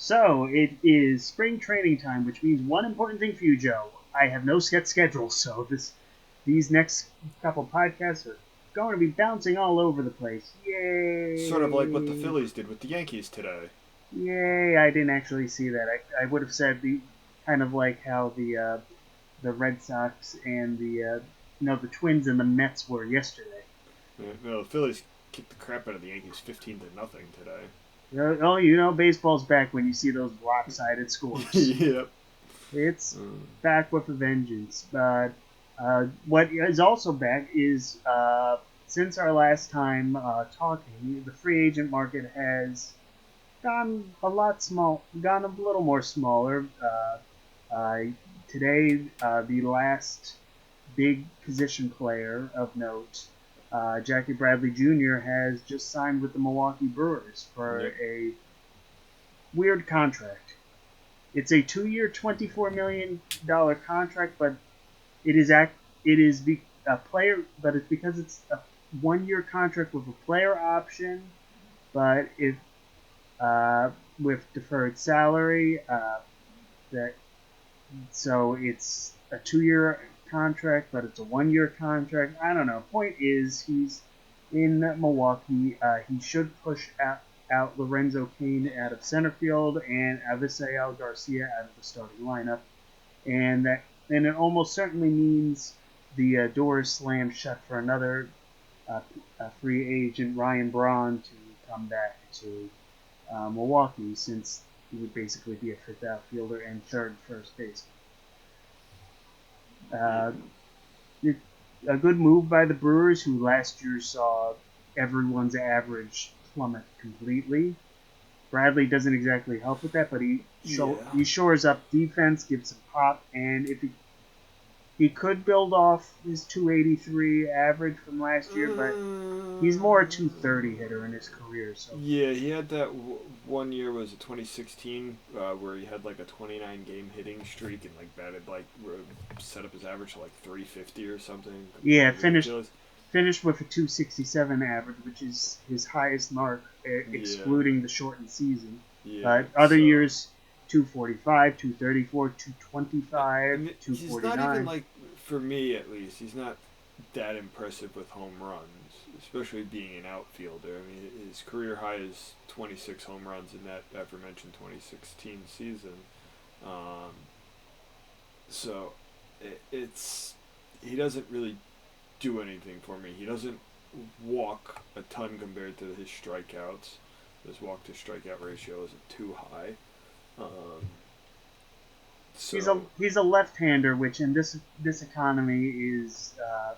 So it is spring training time, which means one important thing for you, Joe. I have no set schedule, so these next couple podcasts are going to be bouncing all over the place. Yay! Sort of like what the Phillies did with the Yankees today. Yay! I didn't actually see that. I would have said the kind of like how the Red Sox and the Twins and the Mets were yesterday. No, the Phillies kicked the crap out of the Yankees 15-0 today. Oh, baseball's back when you see those lopsided scores. Yep. It's back with a vengeance. But what is also back is since our last time talking, the free agent market has gone a little more smaller. Uh, Today, the last big position player of note, Jackie Bradley Jr., has just signed with the Milwaukee Brewers for Yep. a weird contract. It's a 2-year, $24 million contract, but it is a player, but it's because it's a 1-year contract with a player option, but it with deferred salary. That so it's a 2-year contract, but it's a 1-year contract. I don't know. Point is, he's in Milwaukee. He should push out Lorenzo Cain out of center field and Avisail Garcia out of the starting lineup, and it almost certainly means the door is slammed shut for another free agent, Ryan Braun, to come back to Milwaukee, since he would basically be a fifth outfielder and third first base. Uh, a good move by the Brewers, who last year saw everyone's average plummet completely. Bradley doesn't exactly help with that, but Yeah. he shores up defense, gives some pop, and if he could build off his 283 average from last year, but he's more a 230 hitter in his career. So Yeah, he had that one year, was it 2016, where he had like a 29 game hitting streak and like batted like set up his average to like 350 or something. yeah, Completely ridiculous. finished with a 267 average, which is his highest mark, Yeah, excluding the shortened season. yeah. But other So, years, 245, 234, 225, and he's not even 249. like, for me at least, he's not that impressive with home runs, especially being an outfielder. I mean, his career high is 26 home runs in that aforementioned 2016 season. Um, so it's he doesn't really do anything for me. He doesn't walk a ton compared to his strikeouts. His walk to strikeout ratio isn't too high. Um, so He's a left-hander, which in this economy is a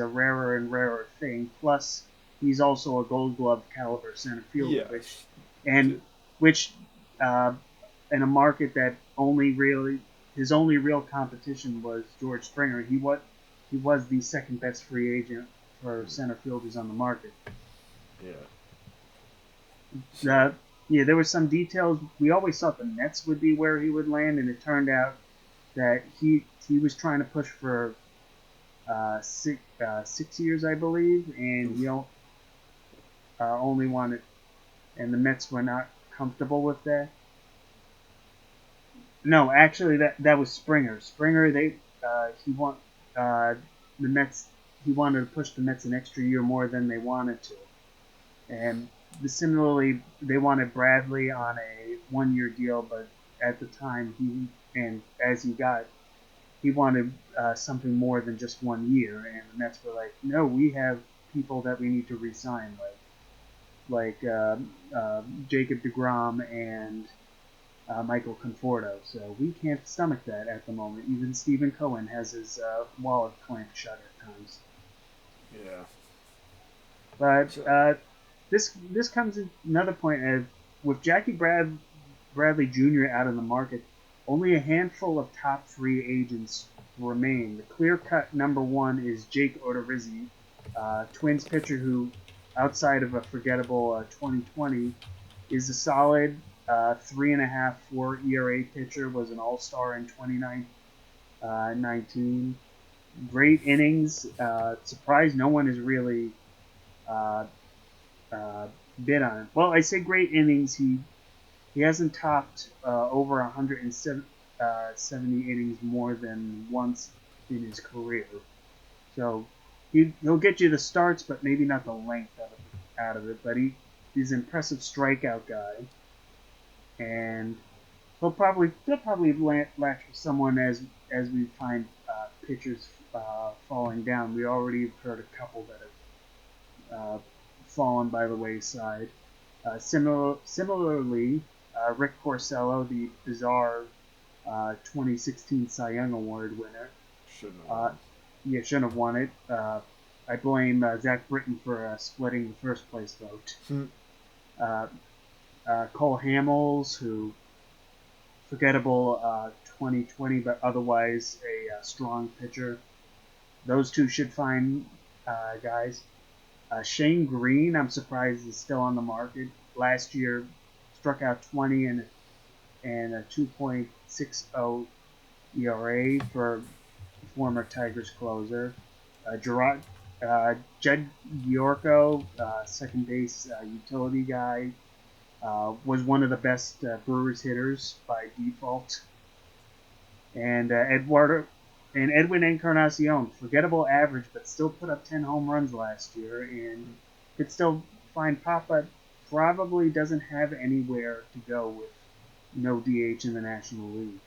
rarer and rarer thing. Plus, he's also a Gold Glove caliber center fielder, yes, and which uh, in a market that only really his only real competition was George Springer. He was the second best free agent for center fielders on the market. yeah. Uh, So yeah, there were some details. We always thought the Mets would be where he would land, and it turned out that he was trying to push for 6 years, I believe, and oof. only wanted, and the Mets were not comfortable with that. No, actually, that was Springer. Springer, he want the Mets. He wanted to push the Mets an extra year more than they wanted to, and similarly, they wanted Bradley on a 1-year deal, but at the time he wanted something more than just 1 year, and the Mets were like, no, we have people that we need to re-sign, like Jacob DeGrom and Michael Conforto. So we can't stomach that at the moment. Even Stephen Cohen has his wallet clamped shut at times. Yeah. But So this comes in another point. With Bradley Jr. out of the market, only a handful of top free agents remain. The clear-cut number one is Jake Odorizzi, Twins pitcher who, outside of a forgettable 2020, is a solid 3.5, 4 ERA pitcher. Was an All-Star in 2019. Great innings. Surprised no one has really uh, uh, bid on it. Well, I say great innings. He hasn't topped over 170 innings more than once in his career. So he'll get you the starts, but maybe not the length out of it. But he's an impressive strikeout guy, and he'll probably latch for someone as we find pitchers falling down. We already have heard a couple that have fallen by the wayside. Similarly, Rick Porcello, the bizarre 2016 Cy Young Award winner, Shouldn't have uh, won. yeah, shouldn't have won it. I blame Zach Britton for splitting the first place vote. Uh, Cole Hamels, who forgettable 2020, but otherwise a strong pitcher. Those two should find guys. Shane Green, I'm surprised is still on the market. Last year, struck out 20 and a 2.60 ERA for former Tigers closer. Jed Yorko, second base utility guy, was one of the best Brewers hitters by default. And Edwin Encarnacion, forgettable average, but still put up 10 home runs last year, and could still find Papa probably doesn't have anywhere to go with no DH in the National League,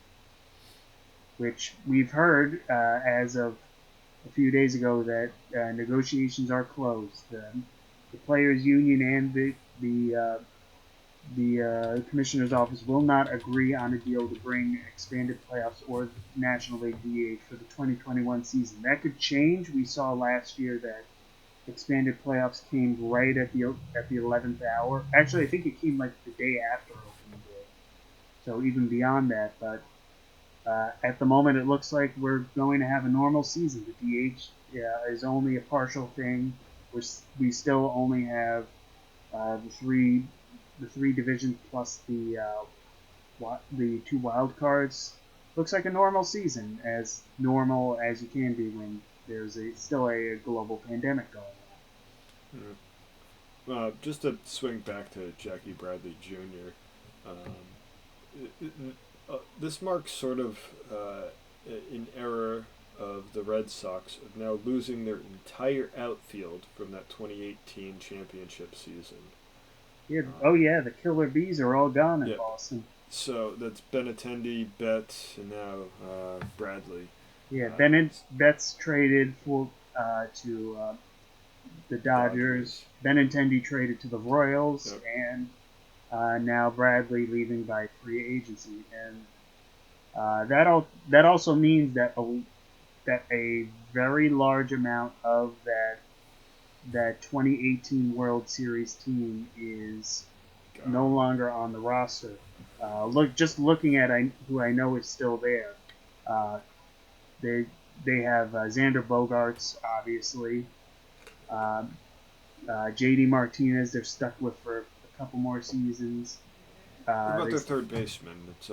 which we've heard as of a few days ago that negotiations are closed. The players' union and the commissioner's office will not agree on a deal to bring expanded playoffs or National League DH for the 2021 season. That could change. We saw last year that expanded playoffs came right at the 11th hour. Actually, I think it came like the day after opening day. So even beyond that, but at the moment, it looks like we're going to have a normal season. The DH is only a partial thing. We still only have the three divisions plus the two wild cards. Looks like a normal season, as normal as you can be when there's still a global pandemic going on. Just to swing back to Jackie Bradley Jr., this marks sort of an era of the Red Sox of now losing their entire outfield from that 2018 championship season. Yeah. Oh yeah, the killer bees are all gone in Yep. Boston. So that's Benintendi, Betts, and now Bradley. Yeah, Uh, Betts traded for to the Dodgers. Benintendi traded to the Royals, Yep. and now Bradley leaving by free agency, and that also means that a very large amount of that 2018 World Series team is no longer on the roster. Looking at who I know is still there. Uh, they they have Xander Bogaerts, obviously. Um, JD Martinez, they're stuck with for a couple more seasons. What about They their third baseman? It's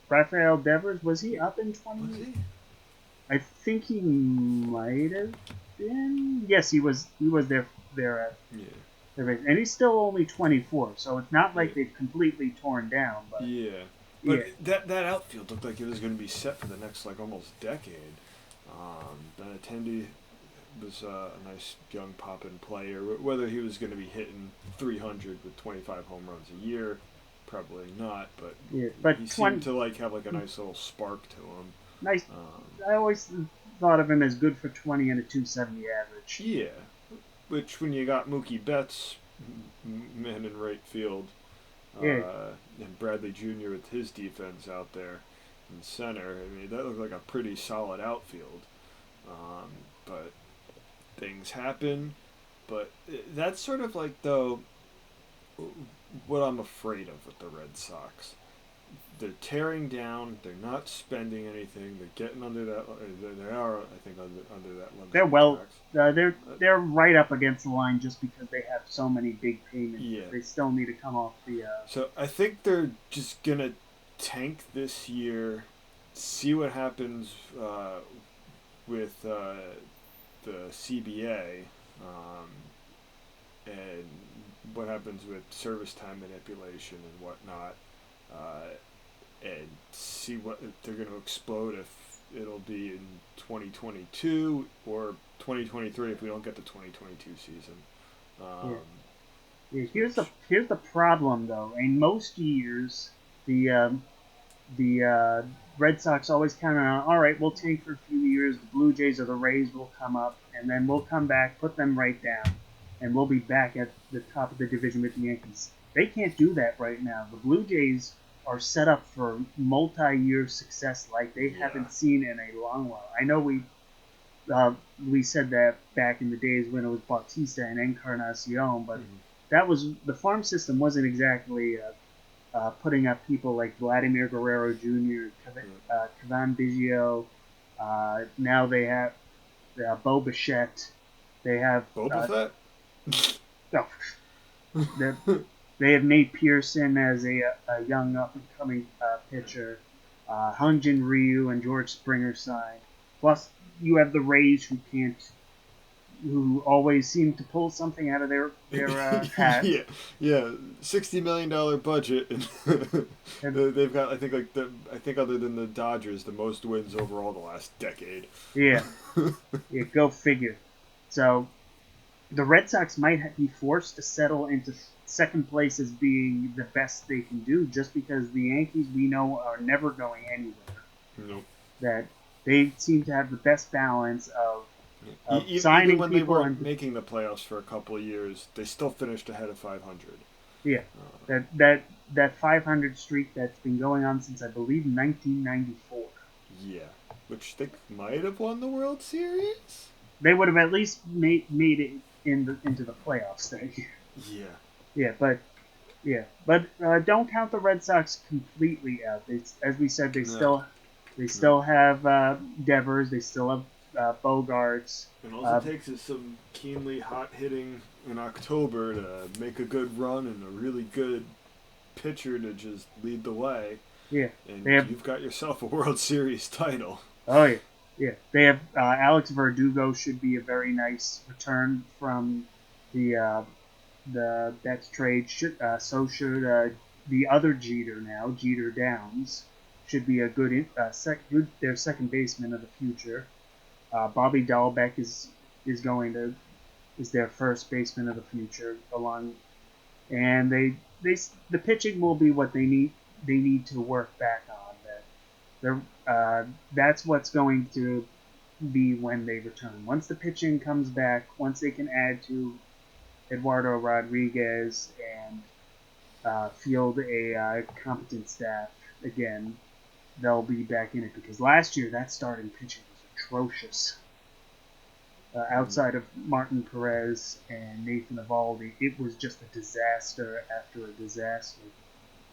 Rafael Devers, was he up in was 20? he? I think he might have been. Yes, he was. He was there Yeah. and he's still only 24, so it's not Yeah. like they've completely torn down. But Yeah. yeah, But that outfield looked like it was going to be set for the next like almost decade. Benintendi was a nice young poppin' player. Whether he was going to be hitting 300 with 25 home runs a year, probably not. But yeah. But he seemed to like have like a nice little spark to him. nice. Um, I always thought of him as good for 20 and a 270 average. yeah, which when you got Mookie Betts, man in right field, Yeah, and Bradley Jr. with his defense out there in center, I mean that looked like a pretty solid outfield. But things happen. But that's sort of like though what I'm afraid of with the Red Sox. They're tearing down. They're not spending anything. They're getting under that. They are, I think, under that limit. they're well. Uh, They're right up against the line just because they have so many big payments. yeah. They still need to come off the. So I think they're just gonna tank this year, see what happens with the CBA, and what happens with service time manipulation and whatnot, and see what if they're going to explode, if it'll be in 2022 or 2023 if we don't get the 2022 season. Yeah, here's the problem though. In most years, the Red Sox always count on, all right, we'll tank for a few years. The Blue Jays or the Rays will come up, and then we'll come back, put them right down, and we'll be back at the top of the division with the Yankees. They can't do that right now. The Blue Jays are set up for multi-year success like they haven't seen in a long while. I know we said that back in the days when it was Bautista and Encarnacion, but that was the farm system wasn't exactly putting up people like Vladimir Guerrero Jr., Cavan Biggio. Now they have Bo Bichette. They have Boba Fett. No, they have Nate Pearson as a young up and coming pitcher. Hyun-Jin Ryu and George Springer signed. Plus, you have the Rays who always seem to pull something out of their hat. Yeah, $60 million budget, and they've got I think other than the Dodgers, the most wins overall the last decade. Yeah, go figure. So, the Red Sox might be forced to settle into second place as being the best they can do, just because the Yankees we know are never going anywhere. Nope. That they seem to have the best balance of signing even when they people weren't making the playoffs for a couple of years, they still finished ahead of 500. Yeah, that 500 streak that's been going on since I believe 1994. Yeah, which they might have won the World Series. They would have at least made it into the playoffs that year. Yeah. But don't count the Red Sox completely out. As we said, they still have Devers. They still have Bogarts. And all it takes is some keenly hot hitting in October to make a good run and a really good pitcher to just lead the way. Yeah, and you've got yourself a World Series title. Oh yeah. They have Alex Verdugo should be a very nice return from the Betts trade. So should the other Jeter now, Jeter Downs, should be a good their second baseman of the future. Bobby Dahlbeck is their first baseman of the future and the pitching will be what they need to work back on. That's what's going to be when they return. Once the pitching comes back, once they can add to Eduardo Rodriguez and field a competent staff again, they'll be back in it, because last year that starting pitching was atrocious. Outside of Martin Perez and Nathan Eovaldi, it was just a disaster after a disaster.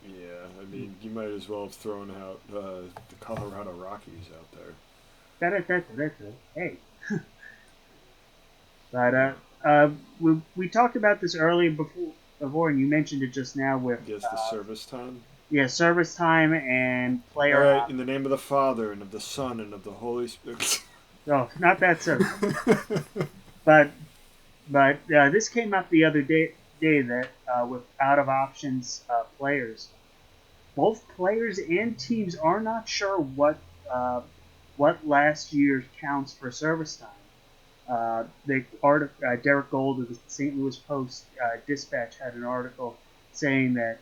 Yeah, I mean, you might as well have thrown out the Colorado Rockies out there. Hey. But we talked about this earlier before, and you mentioned it just now with the service time. Yeah, service time and player. All right, in the name of the Father and of the Son and of the Holy Spirit. No, not that service. but this came up the other day that with out of options players, both players and teams are not sure what last year counts for service time. Derek Gold of the St. Louis Post Dispatch had an article saying that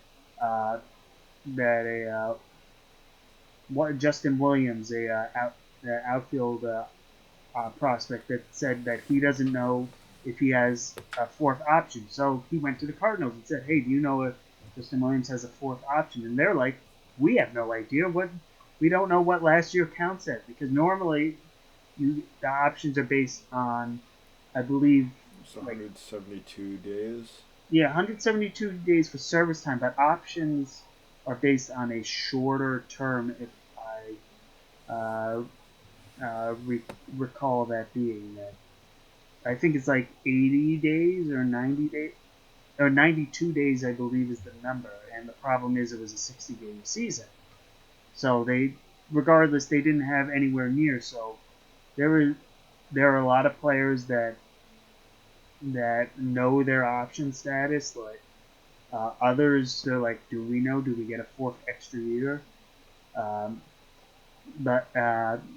Justin Williams, the outfield prospect, that said that he doesn't know if he has a fourth option. So he went to the Cardinals and said, "Hey, do you know if Justin Williams has a fourth option?" And they're like, "We have no idea. We don't know what last year counts as, because normally the options are based on, I believe, 172 days. Yeah, 172 days for service time, but options are based on a shorter term, if I recall that being that. I think it's like 80 days or 90 days, or 92 days, I believe, is the number. And the problem is it was a 60-game season. So regardless, they didn't have anywhere near. So there are a lot of players that know their option status, Others, they're like, do we know? Do we get a fourth extra year? Um, but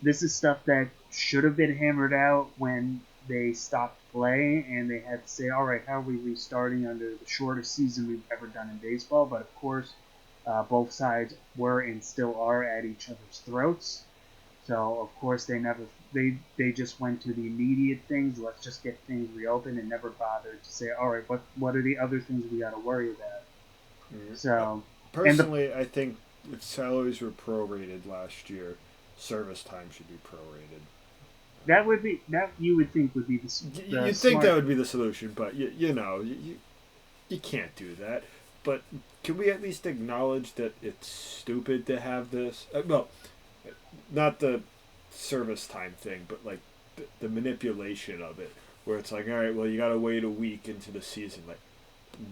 this is stuff that should have been hammered out when they stopped play and they had to say, all right, how are we restarting under the shortest season we've ever done in baseball? But of course, both sides were and still are at each other's throats. So of course they just went to the immediate things. Let's just get things reopened and never bothered to say, all right, what are the other things we got to worry about? So Personally, I think if salaries were prorated last year, service time should be prorated. that would be that you would think would be the You'd think that would be the solution, but you can't do that. But can we at least acknowledge that it's stupid to have this? Well, not the service time thing, but like the manipulation of it, where it's like, all right, well, you got to wait a week into the season. Like,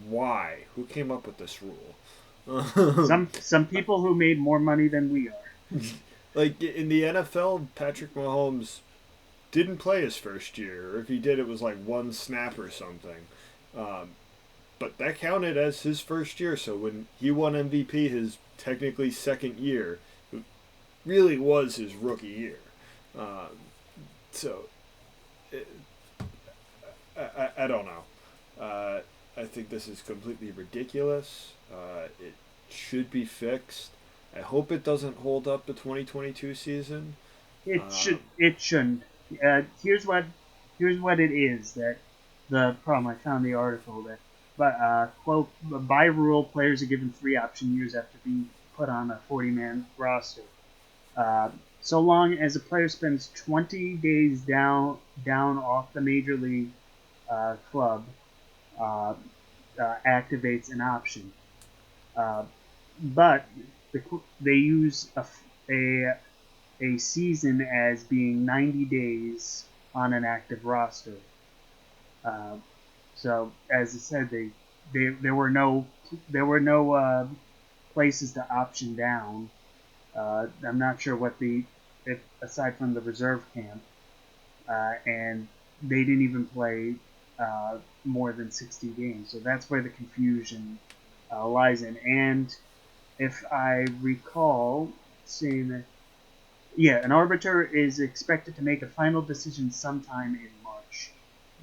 why? Who came up with this rule? Some people who made more money than we are. Like in the NFL, Patrick Mahomes didn't play his first year, or if he did, it was like one snap or something. But that counted as his first year. So when he won MVP his technically second year, it really was his rookie year. So I don't know. I think this is completely ridiculous. It should be fixed. I hope it doesn't hold up the 2022 season. It shouldn't. Here's what it is that the problem. I found the article that, but quote, by rule, players are given 3 option years after being put on a 40-man roster. So long as a player spends 20 days down off the major league club, activates an option. But they use a season as being 90 days on an active roster. So as I said, there were no places to option down. I'm not sure if aside from the reserve camp, and they didn't even play more than 60 games. So that's where the confusion lies in. And if I recall seeing that, yeah, an arbiter is expected to make a final decision sometime in March,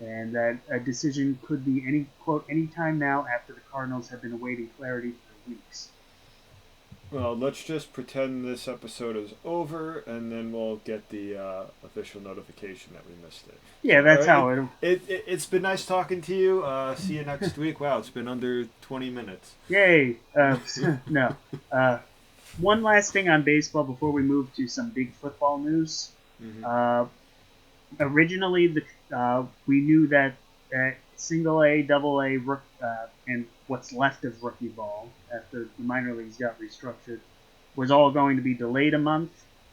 and that a decision could be any time now after the Cardinals have been awaiting clarity for weeks. Well, let's just pretend this episode is over, and then we'll get the official notification that we missed it. Yeah, that's how it's been nice talking to you. See you next week. Wow, it's been under 20 minutes. Yay! No. One last thing on baseball before we move to some big football news. Mm-hmm. Originally, we knew that single A, double A, and what's left of rookie ball after the minor leagues got restructured was all going to be delayed a month,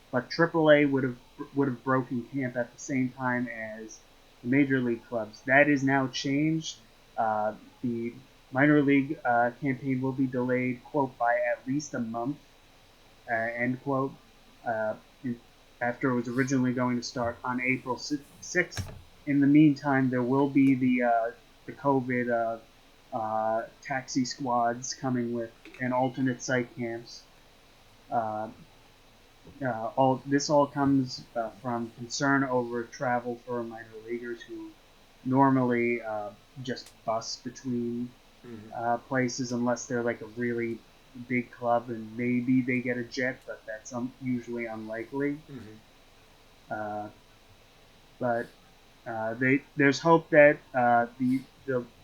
but triple A would have broken camp at the same time as the major league clubs. That is now changed. The minor league campaign will be delayed, quote, by at least a month, end quote, after it was originally going to start on April 6th. In the meantime, there will be the COVID taxi squads coming with and alternate site camps. This all comes from concern over travel for minor leaguers who normally just bus between places unless they're like a really big club and maybe they get a jet, but that's usually unlikely. Mm-hmm. But there's hope that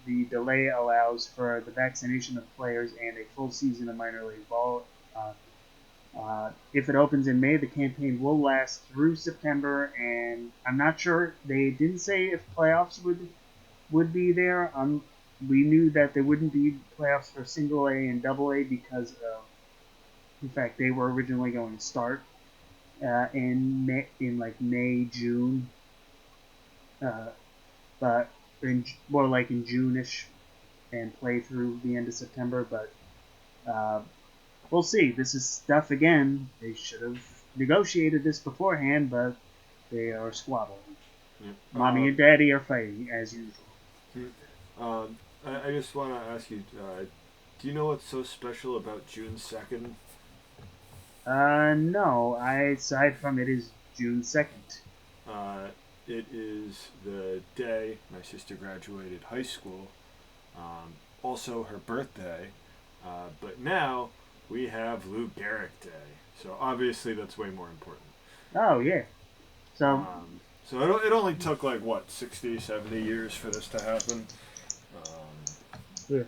the delay allows for the vaccination of players and a full season of minor league ball. If it opens in May, the campaign will last through September, and I'm not sure. They didn't say if playoffs would be there. We knew that there wouldn't be playoffs for single A and double A because of, in fact, they were originally going to start in May, June. But more like in June-ish and play through the end of September. But we'll see. This is stuff, again, they should have negotiated this beforehand, but they are squabbling. Mommy and Daddy are fighting, as usual. I just want to ask you, Do you know what's so special about June 2nd? No. Aside from it is June 2nd. Uh, it is the day my sister graduated high school. Also her birthday. But now we have Lou Gehrig Day. So obviously that's way more important. Oh yeah. So So it only took like what 60, 70 years for this to happen. yeah,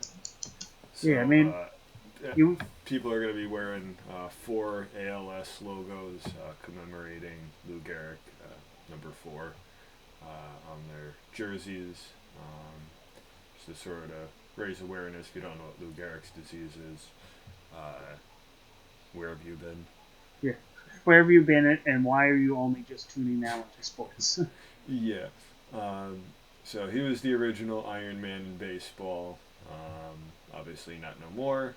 So yeah. I mean, you people are going to be wearing 4 ALS logos commemorating Lou Gehrig, number 4, on their jerseys, just to sort of raise awareness. If you don't know what Lou Gehrig's disease is, where have you been? yeah. Where have you been, and why are you only just tuning now into sports? Yeah. Um, so he was the original Iron Man in baseball. Obviously not no more.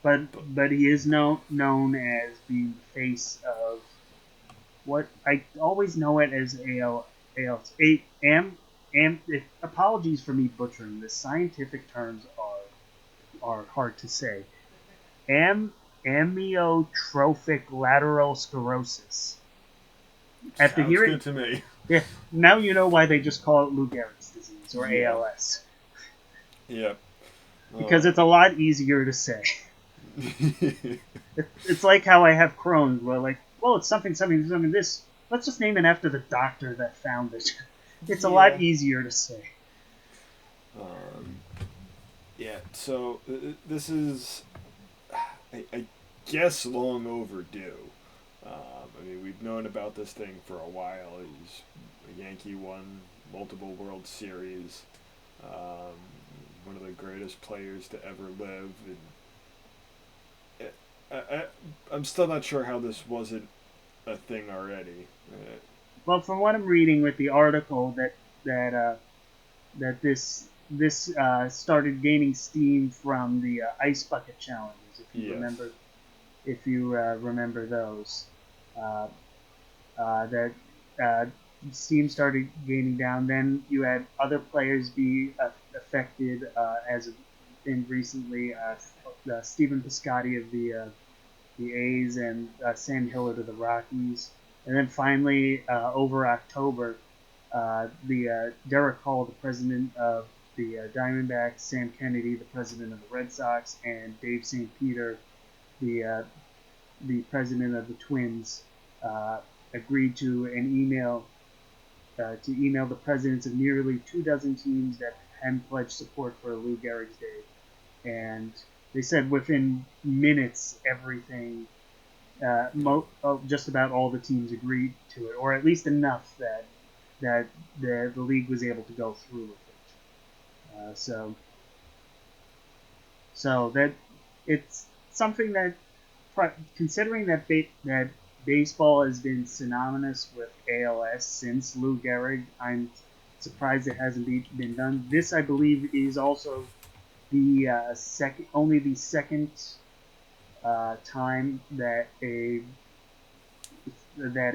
but But but he is known as being the face of what I always know it as ALS. Apologies for me butchering this. Scientific terms are hard to say. Amyotrophic lateral sclerosis. After sounds hearing, good to me. yeah, now you know why they just call it Lou Gehrig's disease or Yeah. ALS Yep. because it's a lot easier to say. It's like how I have Crohn's, where like, well, it's something, something, something. This, let's just name it after the doctor that found it. It's a Yeah. lot easier to say. Um, yeah. So this is, I guess, long overdue. I mean, we've known about this thing for a while. He's a Yankee, won multiple World Series, one of the greatest players to ever live, and I'm still not sure how this wasn't a thing already. Well, from what I'm reading with the article that this started gaining steam from the ice bucket challenges, Yes. if you remember those, uh, that uh, steam started gaining down. Then you had other players be affected, as in recently, Stephen Piscotty of the A's and Sam Hillard of the Rockies. And then finally, over October, the Derek Hall, the president of the Diamondbacks, Sam Kennedy, the president of the Red Sox, and Dave St. Peter, the uh, the president of the Twins, agreed to an email to email the presidents of nearly 2 dozen teams that had pledged support for Lou Gehrig's Day, and they said within minutes everything just about all the teams agreed to it, or at least enough that the league was able to go through with it. So that it's something that, considering that baseball has been synonymous with ALS since Lou Gehrig, I'm surprised it hasn't been done. This, I believe, is also the second time that a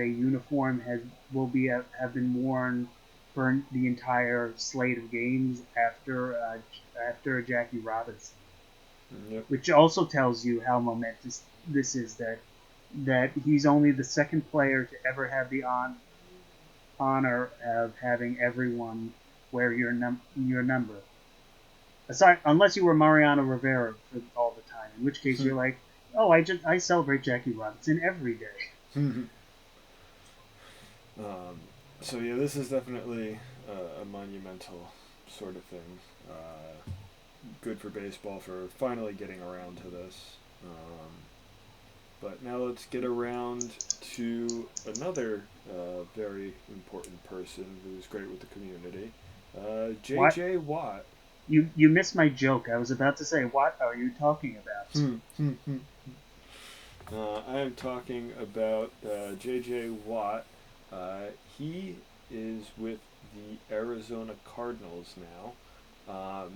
uniform have been worn for the entire slate of games after Jackie Robinson, Yep. which also tells you how momentous this is. That he's only the second player to ever have the honor of having everyone wear your number. Aside, unless you were Mariano Rivera for all the time, in which case you're like, oh, I celebrate Jackie Robinson every day. Um, so yeah, this is definitely a monumental sort of thing. Good for baseball for finally getting around to this. But now let's get around to another very important person who's great with the community, What? J.J. Watt. You missed my joke. I was about to say, what are you talking about? I am talking about J.J. Watt. He is with the Arizona Cardinals now.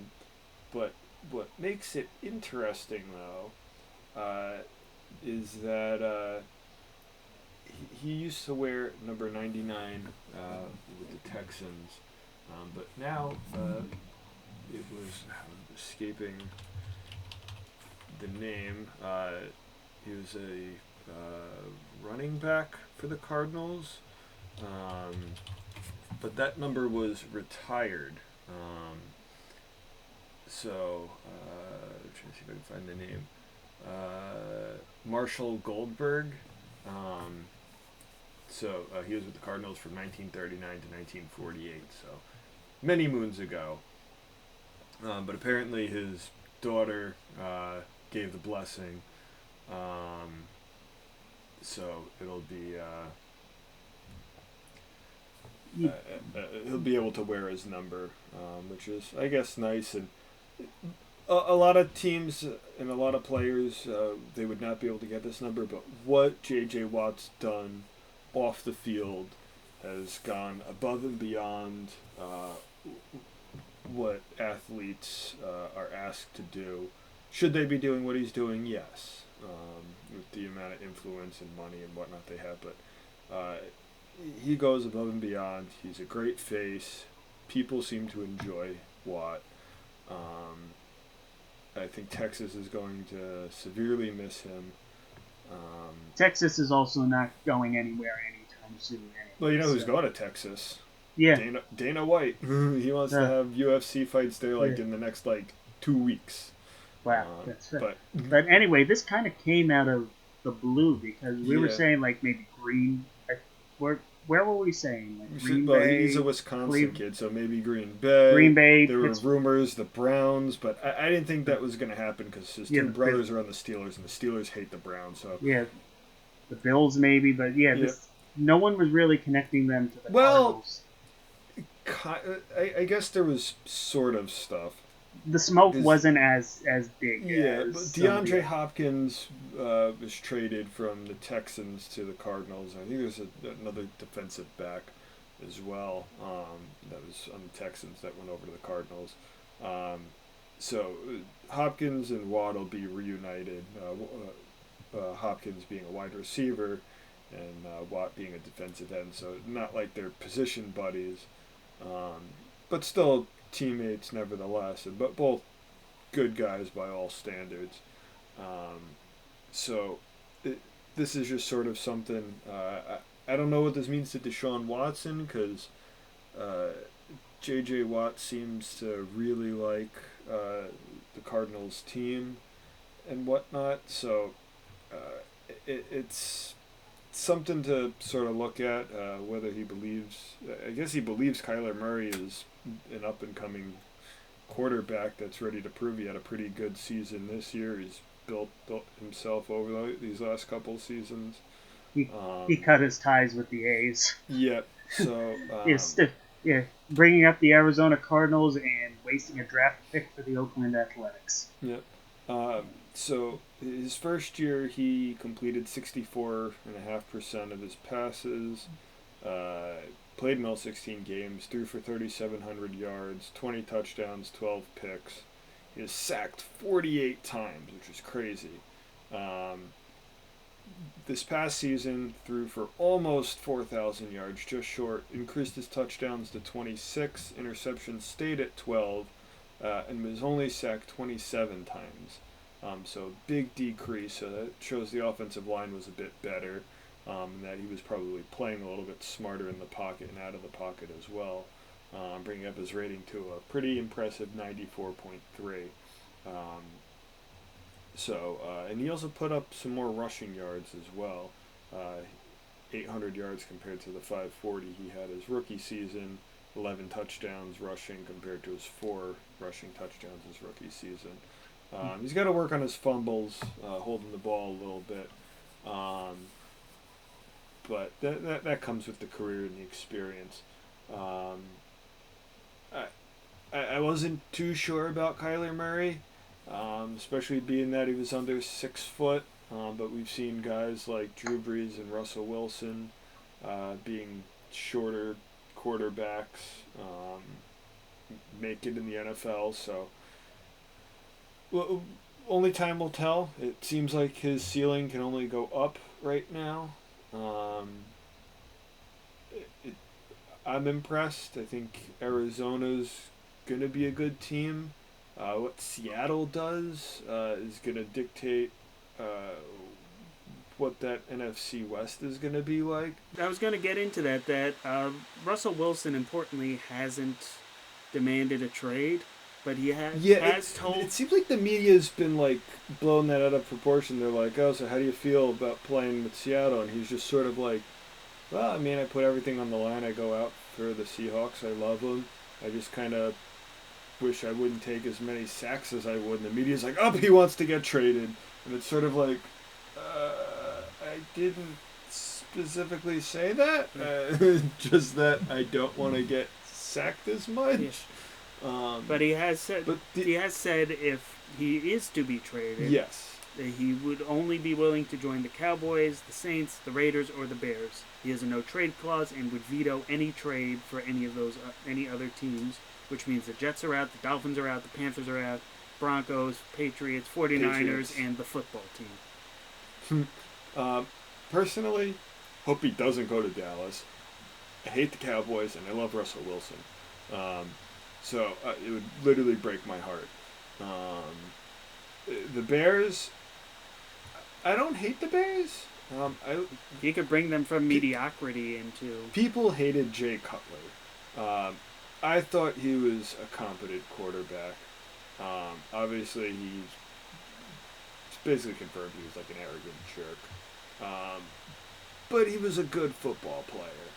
But what makes it interesting, though, is that he used to wear number 99 with the Texans, but now it was escaping the name. He was a running back for the Cardinals, but that number was retired. I'm trying to see if I can find the name. Marshall Goldberg. He was with the Cardinals from 1939 to 1948, so many moons ago. But apparently his daughter gave the blessing. So it'll be he'll be able to wear his number, which is, I guess, nice. And a lot of teams and a lot of players, they would not be able to get this number, but what J.J. Watt's done off the field has gone above and beyond what athletes are asked to do. Should they be doing what he's doing? Yes, with the amount of influence and money and whatnot they have, but he goes above and beyond. He's a great face. People seem to enjoy Watt. I think Texas is going to severely miss him. Texas is also not going anywhere anytime soon. Anyway, Well, you know who's going to Texas? Yeah. Dana White. He wants to have UFC fights there in the next 2 weeks. Wow, that's right. But anyway, this kind of came out of the blue because we were saying maybe Green. Where were we saying? Green Bay, he's a Wisconsin kid, so maybe Green Bay. Green Bay. There were rumors the Browns, but I didn't think that was going to happen because his two brothers are on the Steelers, and the Steelers hate the Browns. So the Bills maybe, but no one was really connecting them to the Cardinals. I guess there was sort of stuff. The smoke wasn't as big. But DeAndre Hopkins was traded from the Texans to the Cardinals. I think there's another defensive back as well that was on the Texans that went over to the Cardinals. So Hopkins and Watt will be reunited. Hopkins being a wide receiver and Watt being a defensive end. So not like they're position buddies, but still teammates nevertheless, but both good guys by all standards. This is just sort of something. I don't know what this means to Deshaun Watson because J.J. Watt seems to really like the Cardinals team and whatnot. So it's something to sort of look at whether he believes. I guess he believes Kyler Murray is an up-and-coming quarterback that's ready to prove he had a pretty good season this year. He's built himself over these last couple seasons. He cut his ties with the A's. Yeah, so... bringing up the Arizona Cardinals and wasting a draft pick for the Oakland Athletics. Yep. So his first year, he completed 64.5% of his passes, played in all 16 games, threw for 3,700 yards, 20 touchdowns, 12 picks. He was sacked 48 times, which is crazy. This past season, threw for almost 4,000 yards, just short, increased his touchdowns to 26, interceptions stayed at 12, and was only sacked 27 times. So big decrease. So that shows the offensive line was a bit better, and that he was probably playing a little bit smarter in the pocket and out of the pocket as well, bringing up his rating to a pretty impressive 94.3. And he also put up some more rushing yards as well, 800 yards compared to the 540 he had his rookie season, 11 touchdowns rushing compared to his 4 rushing touchdowns his rookie season. He's got to work on his fumbles, holding the ball a little bit, but that comes with the career and the experience. I wasn't too sure about Kyler Murray, especially being that he was under 6 foot, but we've seen guys like Drew Brees and Russell Wilson being shorter quarterbacks make it in the NFL, so well, only time will tell. It seems like his ceiling can only go up right now. I'm impressed. I think Arizona's going to be a good team. What Seattle does is going to dictate what that NFC West is going to be like. I was going to get into that. Russell Wilson, importantly, hasn't demanded a trade, but he has told. It seems like the media's been like blowing that out of proportion. They're like, "Oh, so how do you feel about playing with Seattle?" And he's just sort of like, "Well, I mean, I put everything on the line. I go out for the Seahawks. I love them. I just kind of wish I wouldn't take as many sacks as I would." And the media's like, "Oh, he wants to get traded," and it's sort of like, I didn't specifically say that. Just that I don't want to get sacked as much. Yeah. But he has said. He has said if he is to be traded, yes, he would only be willing to join the Cowboys, the Saints, the Raiders, or the Bears. He has a no trade clause and would veto any trade for any of those any other teams, which means the Jets are out, the Dolphins are out, the Panthers are out, Broncos, Patriots, 49ers, and the football team. Personally, hope he doesn't go to Dallas. I hate the Cowboys, and I love Russell Wilson. So it would literally break my heart. The Bears, I don't hate the Bears. He could bring them from mediocrity into... People hated Jay Cutler. I thought he was a competent quarterback. Obviously, it's basically confirmed he was like an arrogant jerk. But he was a good football player.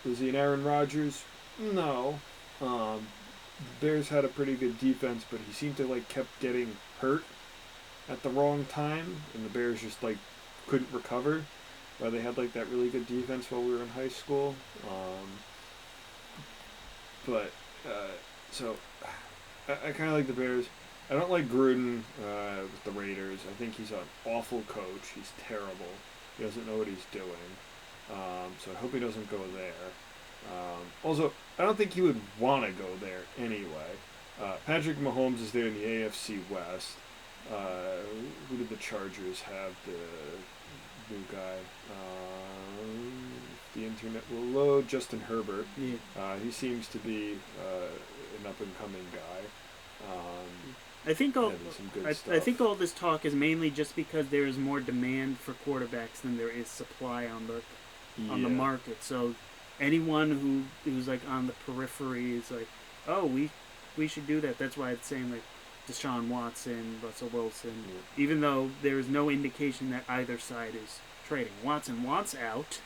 Was he an Aaron Rodgers? No. The Bears had a pretty good defense, but he seemed to like kept getting hurt at the wrong time, and the Bears just like couldn't recover. While they had like that really good defense while we were in high school. So I kind of like the Bears. I don't like Gruden with the Raiders. I think he's an awful coach. He's terrible. He doesn't know what he's doing. So I hope he doesn't go there. Also, I don't think he would want to go there anyway. Patrick Mahomes is there in the AFC West. Who did the Chargers have? The new guy. The internet will load. Justin Herbert. Yeah. He seems to be an up-and-coming guy. I think all this talk is mainly just because there is more demand for quarterbacks than there is supply on the market. So anyone who's like on the periphery is like, oh, we should do that. That's why it's saying like Deshaun Watson, Russell Wilson, even though there is no indication that either side is trading. Watson wants out,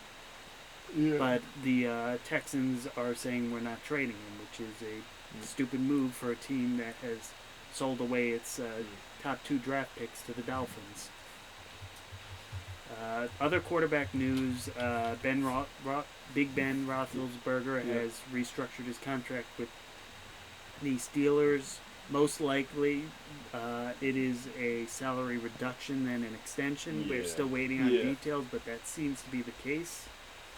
but the Texans are saying we're not trading him, which is a stupid move for a team that has sold away its top 2 draft picks to the Dolphins. Other quarterback news: Big Ben Roethlisberger has restructured his contract with the Steelers. Most likely, it is a salary reduction than an extension. We're still waiting on details, but that seems to be the case.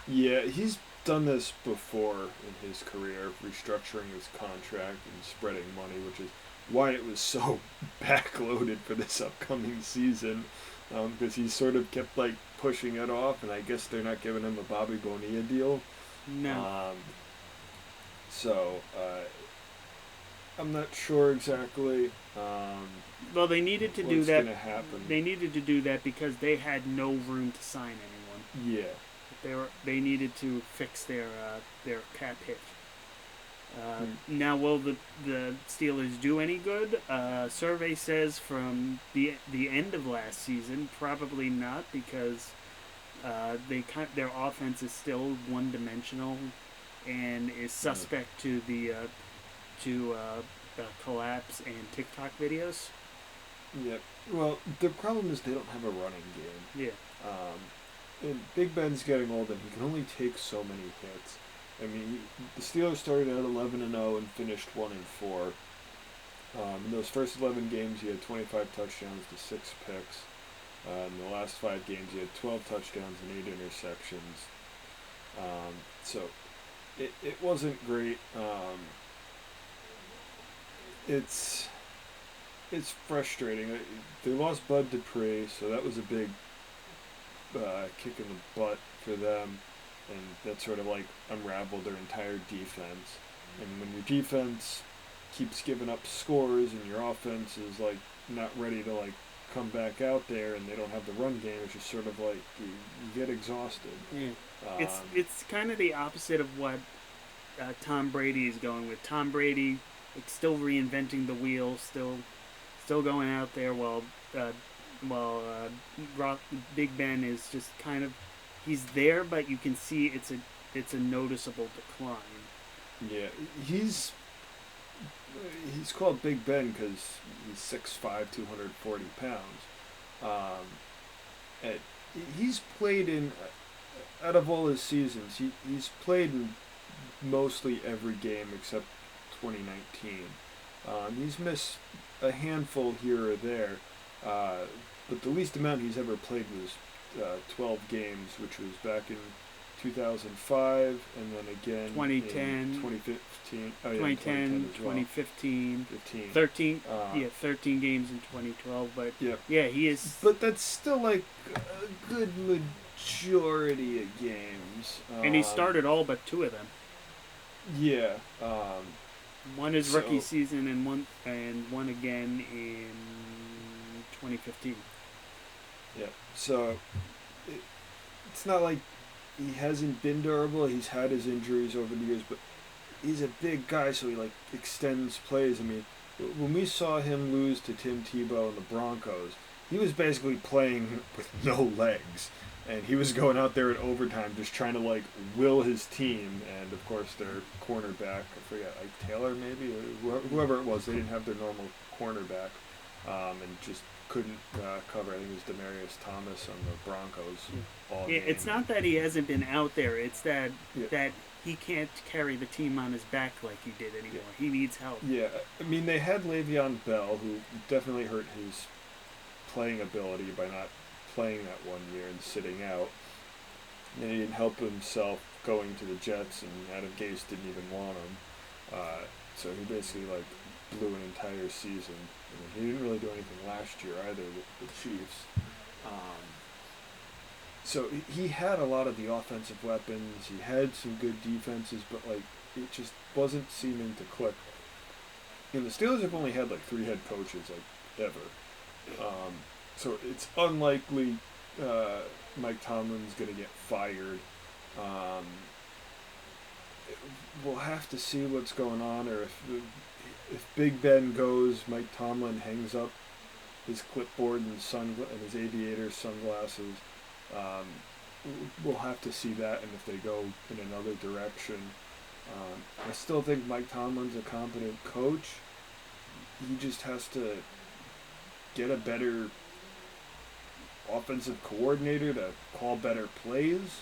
Yeah, he's done this before in his career, restructuring his contract and spreading money, which is why it was so backloaded for this upcoming season, because he sort of kept like pushing it off, and I guess they're not giving him a Bobby Bonilla deal. No. I'm not sure exactly. Well, they needed to do that. What's going to happen? They needed to do that because they had no room to sign anyone. Yeah. They needed to fix their cap hit. Now, will the Steelers do any good? Survey says from the end of last season, probably not, because their offense is still one-dimensional and is suspect to the collapse and TikTok videos. Yeah. Well, the problem is they don't have a running game. Yeah. And Big Ben's getting old, and he can only take so many hits. I mean, the Steelers started out 11-0 and finished 1-4. In those first 11 games, he had 25 touchdowns to 6 picks. In the last 5 games, he had 12 touchdowns and 8 interceptions. So it wasn't great. It's frustrating. They lost Bud Dupree, so that was a big kick in the butt for them, and that sort of like unraveled their entire defense. And when your defense keeps giving up scores and your offense is like not ready to like come back out there and they don't have the run game, it's just sort of like you get exhausted. Yeah. It's kind of the opposite of what Tom Brady is going with. Tom Brady, like, still reinventing the wheel, still going out there uh, while Big Ben is just kind of, he's there, but you can see it's a noticeable decline. Yeah, he's called Big Ben because he's 6'5", 240 pounds. And he's played in, out of all his seasons, he's played in mostly every game except 2019. He's missed a handful here or there, but the least amount he's ever played was 12 games, which was back in 2005, and then again 2010, in 2015. Oh, yeah, 2010, 2015, 13, 13 games in 2012. But yeah, he is. But that's still like a good majority of games. And he started all but 2 of them. Yeah. One is rookie season, and one again in 2015. Yeah. So it's not like he hasn't been durable. He's had his injuries over the years, but he's a big guy, so he like extends plays. I mean, when we saw him lose to Tim Tebow and the Broncos, he was basically playing with no legs, and he was going out there in overtime just trying to like will his team. And of course, their cornerback, I forget, Ike Taylor maybe, or whoever it was, they didn't have their normal cornerback, and just couldn't cover. I think it was Demaryius Thomas on the Broncos. Yeah, it's not that he hasn't been out there. It's that he can't carry the team on his back like he did anymore. Yeah. He needs help. Yeah, I mean, they had Le'Veon Bell, who definitely hurt his playing ability by not playing that one year and sitting out. And he didn't help himself going to the Jets, and Adam Gase didn't even want him. So he basically like blew an entire season. I mean, he didn't really do anything last year either with the Chiefs. So he had a lot of the offensive weapons. He had some good defenses, but like it just wasn't seeming to click. And the Steelers have only had like 3 head coaches like ever. So it's unlikely Mike Tomlin's going to get fired. We'll have to see what's going on, or if Big Ben goes, Mike Tomlin hangs up his clipboard and his aviator sunglasses. We'll have to see that, and if they go in another direction. I still think Mike Tomlin's a competent coach. He just has to get a better offensive coordinator to call better plays.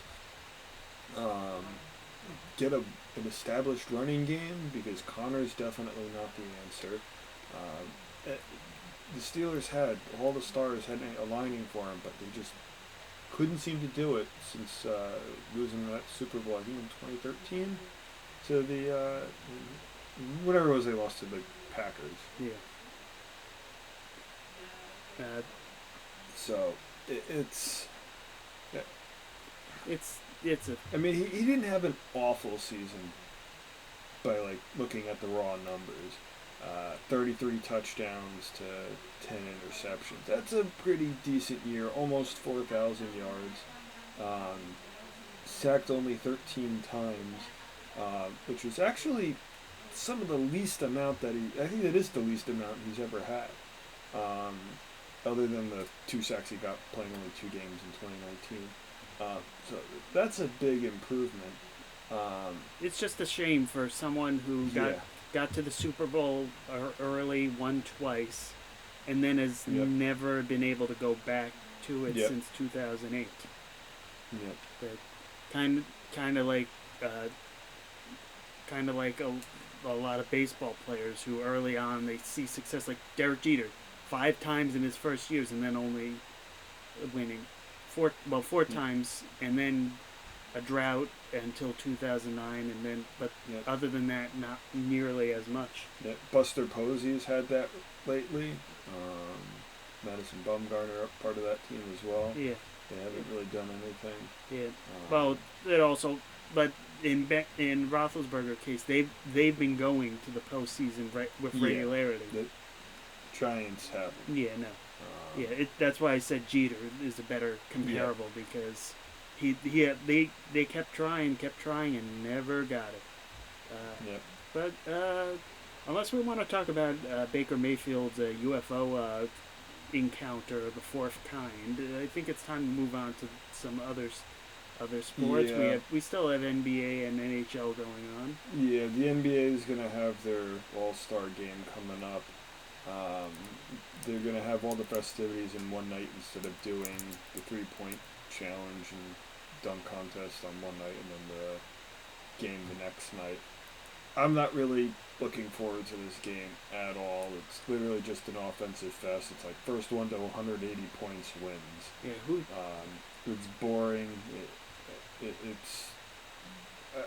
Get an established running game, because Connor's definitely not the answer. The Steelers had all the stars aligning for him, but they just couldn't seem to do it since losing that Super Bowl, I think in 2013, to the whatever it was they lost to the Packers. Yeah. So it's I mean, he didn't have an awful season by like looking at the raw numbers. 33 touchdowns to 10 interceptions. That's a pretty decent year. Almost 4,000 yards. Sacked only 13 times, which was actually some of the least amount I think that is the least amount he's ever had. Other than the 2 sacks he got playing only 2 games in 2019. So that's a big improvement. It's just a shame for someone who got to the Super Bowl early, won twice, and then has never been able to go back to it since 2008. Yeah. But kind of like a lot of baseball players who early on they see success, like Derek Jeter, 5 times in his first years, and then only winning 4 times, and then a drought until 2009, and then other than that, not nearly as much. Yeah. Buster Posey's had that lately. Madison Bumgarner, part of that team as well. Yeah. They haven't really done anything. Yeah. Well, it also but in Roethlisberger case, they've been going to the postseason with regularity. The Giants have. Yeah, no. That's why I said Jeter is a better comparable because they kept trying, and never got it. But unless we want to talk about Baker Mayfield's UFO encounter of the fourth kind, I think it's time to move on to some other sports. Yeah. We still have NBA and NHL going on. Yeah, the NBA is gonna have their All-Star game coming up. They're going to have all the festivities in one night instead of doing the three-point challenge and dunk contest on one night and then the game the next night. I'm not really looking forward to this game at all. It's literally just an offensive fest. It's like first one to 180 points wins. Yeah, it's boring. It's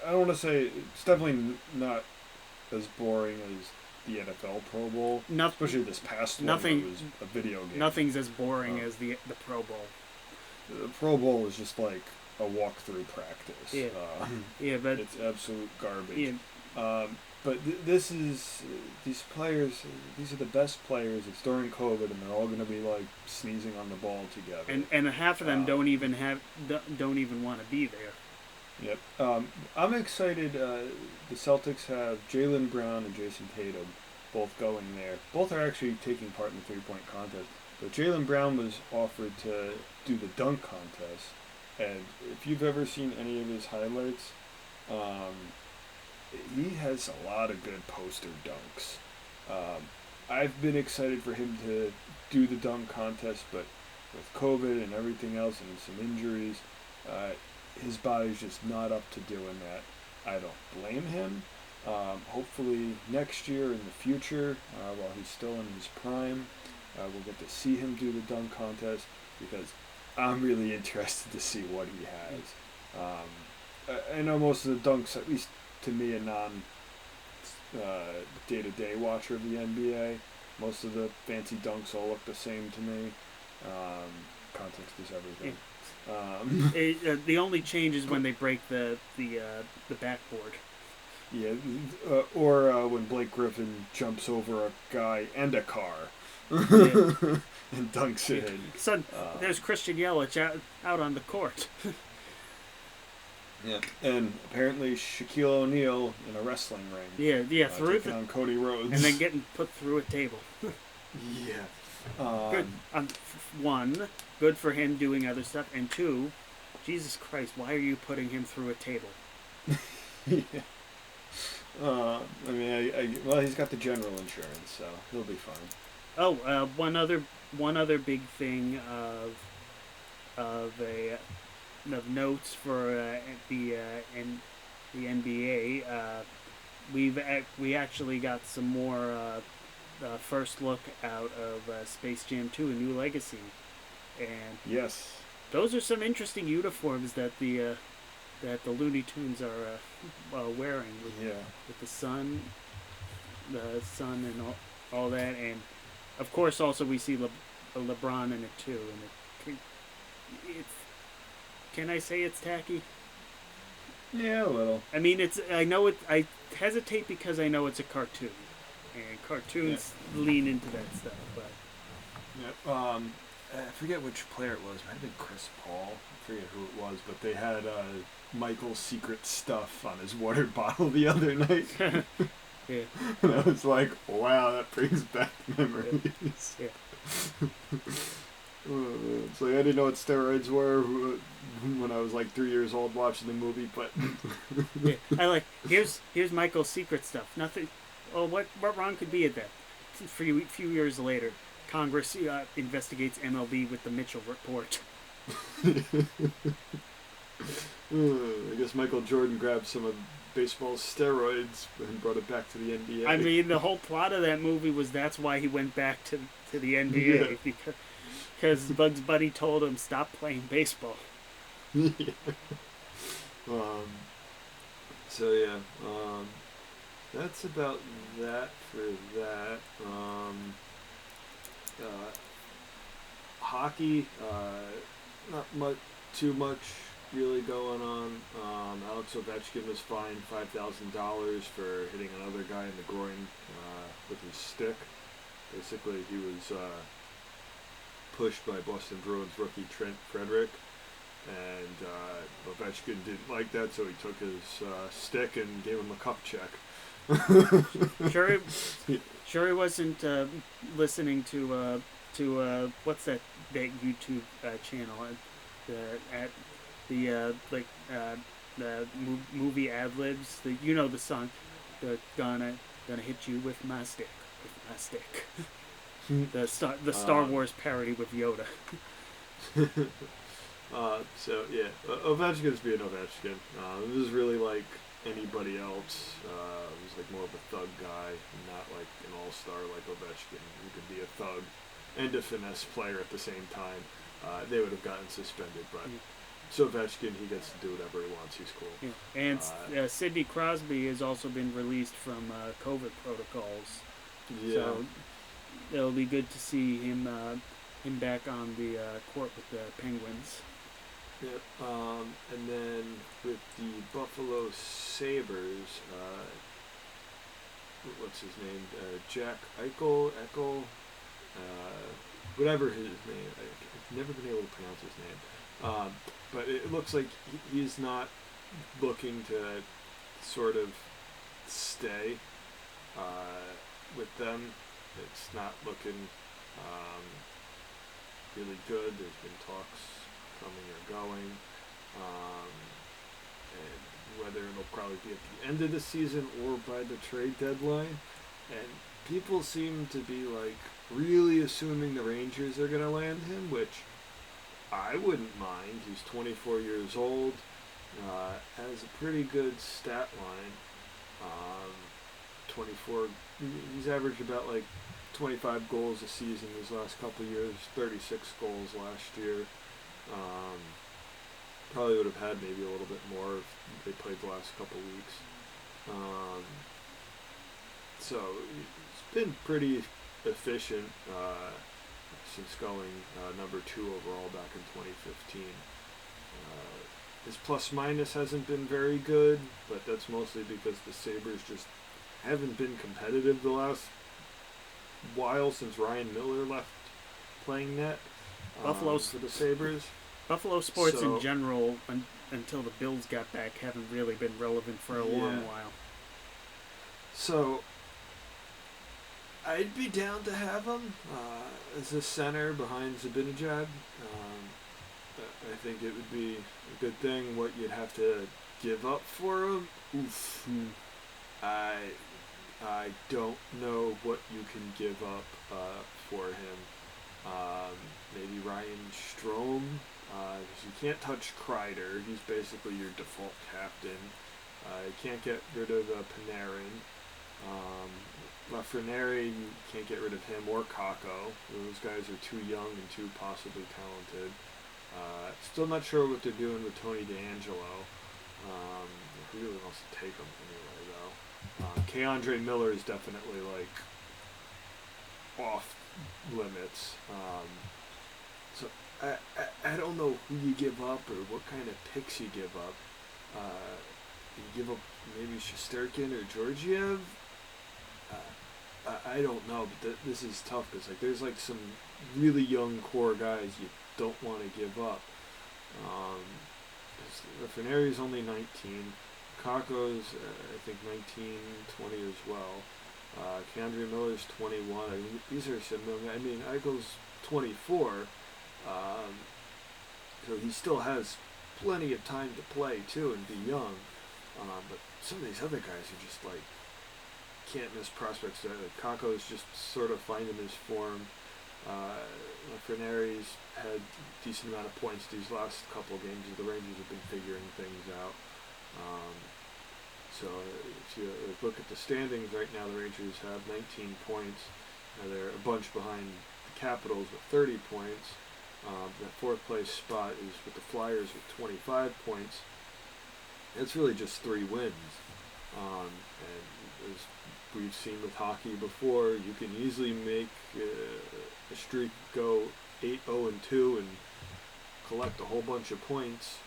I don't want to say it's definitely not as boring as the NFL Pro Bowl, especially this past one. It was a video game. Nothing's as boring as the Pro Bowl. The Pro Bowl is just like a walkthrough practice. Yeah, but it's absolute garbage. Yeah. But these players. These are the best players. It's during COVID, and they're all going to be like sneezing on the ball together. And half of them don't even want to be there. Yep. I'm excited. The Celtics have Jaylen Brown and Jason Tatum both going there. Both are actually taking part in the three-point contest. But Jaylen Brown was offered to do the dunk contest. And if you've ever seen any of his highlights, he has a lot of good poster dunks. I've been excited for him to do the dunk contest, but with COVID and everything else and some injuries, his body's just not up to doing that. I don't blame him. Hopefully next year in the future, while he's still in his prime, we'll get to see him do the dunk contest because I'm really interested to see what he has. I know most of the dunks, at least to me, a day-to-day watcher of the NBA, most of the fancy dunks all look the same to me. Context is everything. The only change is when they break the backboard. Yeah, or when Blake Griffin jumps over a guy and a car and dunks it in. So there's Christian Yelich out on the court. Yeah, and apparently Shaquille O'Neal in a wrestling ring. Yeah, through on Cody Rhodes, and then getting put through a table. Yeah. Good. One, good for him doing other stuff, and two, Jesus Christ, why are you putting him through a table? Yeah. I mean, well, he's got the general insurance, so he'll be fine. Oh, one other big thing of notes for the NBA. We actually got some more first look out of Space Jam 2: A New Legacy, and yes, those are some interesting uniforms that the Looney Tunes are wearing with the sun and all that, and of course also we see LeBron in it too, and it's can I say it's tacky? Yeah, a little. I mean, I hesitate because I know it's a cartoon, and cartoons lean into that stuff. But I forget which player it was. It might have been Chris Paul. I forget who it was, but they had Michael's secret stuff on his water bottle the other night. Yeah. And I was like, wow, that brings back memories. Yeah. It's like I didn't know what steroids were when I was like 3 years old watching the movie, but yeah, I like here's Michael's secret stuff. Nothing. Oh, what wrong could be at that? A few years later, Congress investigates MLB with the Mitchell report. I guess Michael Jordan grabbed some of baseball's steroids and brought it back to the NBA. I mean, the whole plot of that movie was that's why he went back to the NBA because Bugs Bunny told him stop playing baseball. That's about that for that. Hockey, not too much really going on. Alex Ovechkin was fined $5,000 for hitting another guy in the groin with his stick. Basically, he was pushed by Boston Bruins rookie Trent Frederick, and Ovechkin didn't like that, so he took his stick and gave him a cup check. Sure, he wasn't listening to what's that YouTube channel at the movie ad libs. The song, the gonna hit you with my stick, the Star Wars parody with Yoda. So yeah, Ovechkin's being Ovechkin. It was really like anybody else. He was like more of a thug guy, not like an all-star like Ovechkin, who could be a thug and a finesse player at the same time. They would have gotten suspended, but so Ovechkin, he gets to do whatever he wants. He's cool. Yeah. And Sidney Crosby has also been released from COVID protocols. Yeah. So it'll be good to see him back on the court with the Penguins. Yep. And then with the Buffalo Sabres, what's his name? Jack Eichel, whatever his name. I've never been able to pronounce his name. But it looks like he's not looking to sort of stay with them. It's not looking really good. There's been talks coming or going, and whether it'll probably be at the end of the season or by the trade deadline. And people seem to be like really assuming the Rangers are going to land him, which I wouldn't mind. He's 24 years old, has a pretty good stat line. 24. He's averaged about like 25 goals a season these last couple of years. 36 goals last year. Probably would have had maybe a little bit more if they played the last couple of weeks. So it's been pretty efficient since going number 2 overall back in 2015. His plus minus hasn't been very good, but that's mostly because the Sabres just haven't been competitive the last while since Ryan Miller left playing net for the Sabres. Buffalo sports in general, until the Bills got back, haven't really been relevant for a long while. So I'd be down to have him as a center behind Zibanejad. I think it would be a good thing. What you'd have to give up for him, oof. I don't know what you can give up for him. Maybe Ryan Strome. You can't touch Kreider. He's basically your default captain. You can't get rid of Panarin. Lafreniere, you can't get rid of him or Kakko. Those guys are too young and too possibly talented. Still not sure what they're doing with Tony DeAngelo. Who really wants to take him anyway, though? K'Andre Miller is definitely like off limits. So I don't know who you give up or what kind of picks you give up. You give up maybe Shesterkin or Georgiev. I don't know, but this is tough because like there's like some really young core guys you don't want to give up. Lafreniere is only 19. Kakko's I think 19, 20 as well. K'Andre Miller's 21. I mean, these are some young. I mean, Eichel's 24. So he still has plenty of time to play too and be young. But some of these other guys are just like can't miss prospects. Kakko's just sort of finding his form. Lafreniere's had a decent amount of points these last couple of games. The Rangers have been figuring things out. So if you look at the standings right now, the Rangers have 19 points. They're a bunch behind the Capitals with 30 points. That fourth place spot is with the Flyers with 25 points. It's really just 3 wins. And as we've seen with hockey before, you can easily make a streak go 8-0-2 and collect a whole bunch of points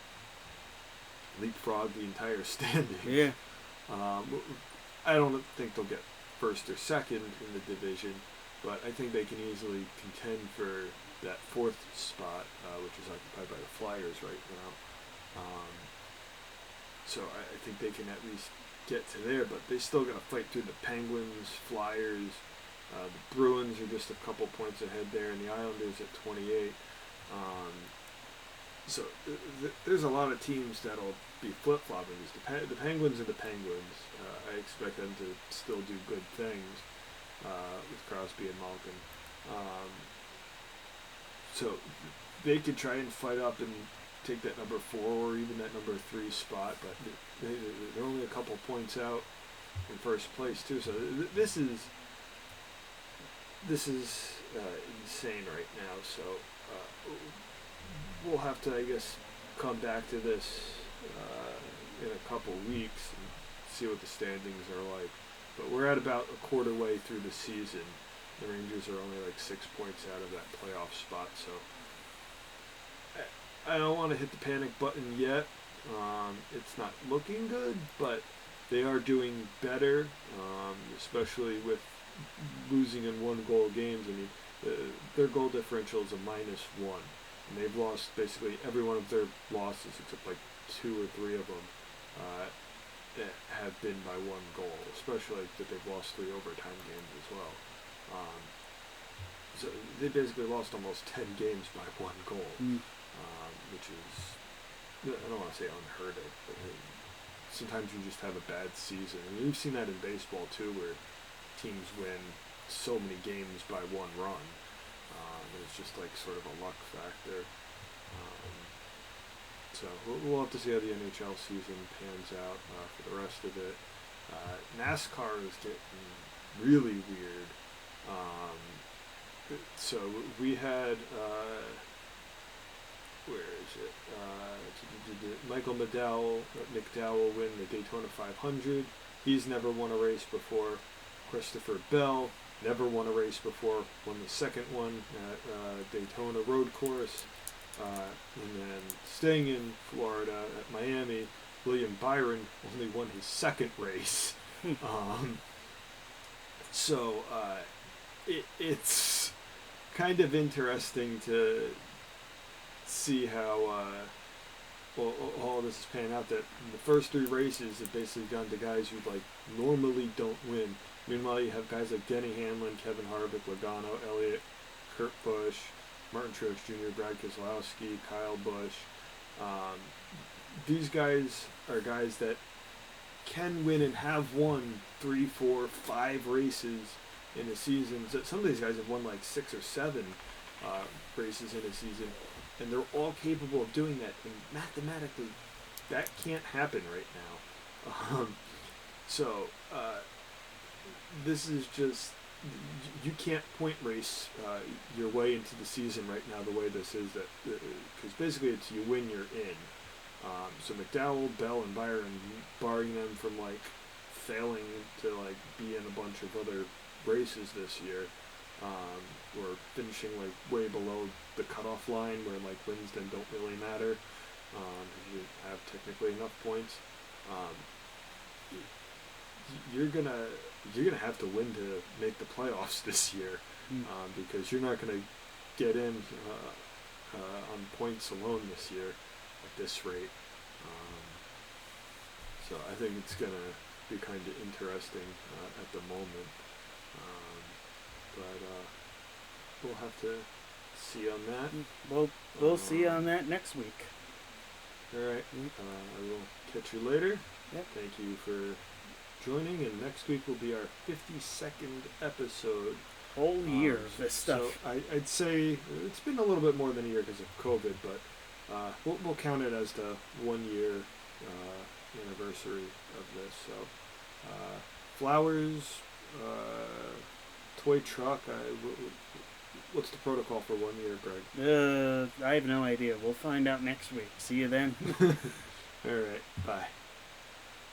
leapfrog the entire standing. Yeah. I don't think they'll get first or second in the division, but I think they can easily contend for that fourth spot, which is occupied by the Flyers right now. So I think they can at least get to there, but they still got to fight through the Penguins, Flyers. The Bruins are just a couple points ahead there, and the Islanders at 28. So there's a lot of teams that'll be flip-flopping. The Penguins are the Penguins. I expect them to still do good things with Crosby and Malkin. So they could try and fight up and take that number 4 or even that number 3 spot, but they're only a couple points out in first place too. So this is insane right now. So we'll have to, I guess, come back to this in a couple weeks and see what the standings are like. But we're at about a quarter way through the season. The Rangers are only like 6 points out of that playoff spot, so I don't want to hit the panic button yet. It's not looking good, but they are doing better, especially with losing in 1-goal games. I mean, their goal differential is a -1, and they've lost basically every one of their losses except like 2 or 3 of them have been by 1 goal, especially that they've lost 3 overtime games as well. So they basically lost almost 10 games by 1 goal, which is, I don't want to say unheard of, but sometimes you just have a bad season. And we've seen that in baseball too, where teams win so many games by 1 run. And it's just like sort of a luck factor. So we'll have to see how the NHL season pans out for the rest of it. NASCAR is getting really weird. So we had, where is it? Michael McDowell win the Daytona 500. He's never won a race before. Christopher Bell never won a race before. Won the second one at Daytona Road Course. And then staying in Florida at Miami, William Byron only won his second race. So it's kind of interesting to see how all this is panning out. That in the first 3 races have basically gone to guys who like normally don't win. Meanwhile, you have guys like Denny Hamlin, Kevin Harvick, Logano, Elliott, Kurt Busch, Martin Truex Jr., Brad Keselowski, Kyle Busch. These guys are guys that can win and have won 3, 4, 5 races in a season. So some of these guys have won like 6 or 7 races in a season, and they're all capable of doing that. And mathematically, that can't happen right now. So this is just, you can't point race your way into the season right now the way this is, that because basically it's you win, you're in. So McDowell, Bell, and Byron, barring them from like failing to like be in a bunch of other races this year, or finishing like way below the cutoff line where like wins then don't really matter, you have technically enough points. You're gonna have to win to make the playoffs this year, because you're not gonna get in on points alone this year at this rate. So I think it's gonna be kind of interesting at the moment, but we'll have to see on that. We'll see on that next week. All right. I will catch you later. Yep. Thank you for joining, and next week will be our 52nd episode. Whole year of this stuff. So I'd say it's been a little bit more than a year because of COVID, but we'll count it as the 1 year anniversary of this. So flowers, toy truck. What's the protocol for 1 year, Greg? I have no idea. We'll find out next week. See you then. All right. Bye.